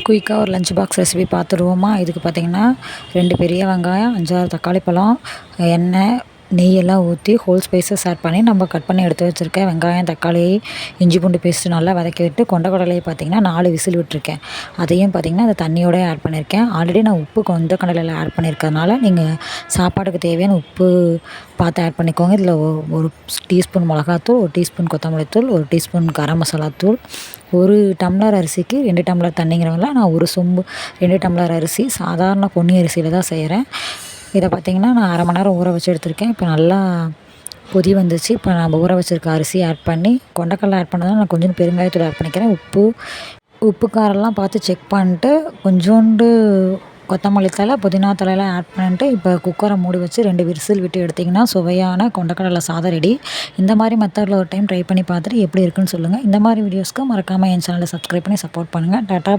குயிக்காக ஒரு lunch box recipe பார்த்துருவோமா? இதுக்கு பார்த்திங்கன்னா 2 பெரிய வெங்காயம், 5, 6 தக்காளி பழம், எண்ணெய், நெய்யெல்லாம் ஊற்றி ஹோல் ஸ்பைசஸ் ஆட் பண்ணி நம்ம கட் பண்ணி எடுத்து வச்சுருக்கேன். வெங்காயம், தக்காளி, இஞ்சி பூண்டு பேஸ்ட்டு நல்லா வதக்கி விட்டு கொண்டக்கடலையை பார்த்திங்கன்னா 4 விசில் விட்டுருக்கேன். அதையும் பார்த்திங்கன்னா அந்த தண்ணியோடய ஆட் பண்ணியிருக்கேன். ஆல்ரெடி நான் உப்பு கொண்டக்கடலையில் ஆட் பண்ணியிருக்கிறதுனால நீங்கள் சாப்பாட்டுக்கு தேவையான உப்பு பார்த்து ஆட் பண்ணிக்கோங்க. இதில் ஒரு டீஸ்பூன் மிளகாத்தூள், 1 டீஸ்பூன் கொத்தமல்லி தூள், 1 டீஸ்பூன் கரம் மசாலா தூள், 1 டம்ளர் அரிசிக்கு 2 டம்ளர் தண்ணிங்கிறவங்கள நான் 1 சொம்பு 2 டம்ளர் அரிசி சாதாரண பொன்னி அரிசியில் தான் செய்கிறேன். இதை பார்த்திங்கன்னா நான் 1/2 மணி நேரம் ஊற வச்சு எடுத்திருக்கேன். இப்போ நல்லா கொதி வந்துச்சு. இப்போ நம்ம ஊற வச்சுருக்க அரிசி ஆட் பண்ணி கொண்டக்கடலை ஆட் பண்ணதால் நான் கொஞ்சம் பெருங்காயத்தூள் ஆட் பண்ணிக்கிறேன். உப்பு காரெல்லாம் பார்த்து செக் பண்ணிட்டு கொஞ்சோண்டு கொத்தமல்லி தழை, புதினா தழையெல்லாம் ஆட் பண்ணிட்டு இப்போ குக்கரை மூடி வச்சு 2 விசில் விட்டு எடுத்திங்கன்னா சுவையான கொண்டக்கடலை சாதம் ரெடி. இந்த மாதிரி மெத்தடில் ஒரு டைம் ட்ரை பண்ணி பார்த்துட்டு எப்படி இருக்குன்னு சொல்லுங்கள். இந்த மாதிரி வீடியோஸ்க்கு மறக்காமல் என் சேனலை சப்ஸ்கிரைப் பண்ணி சப்போர்ட் பண்ணுங்கள். டாட்டா.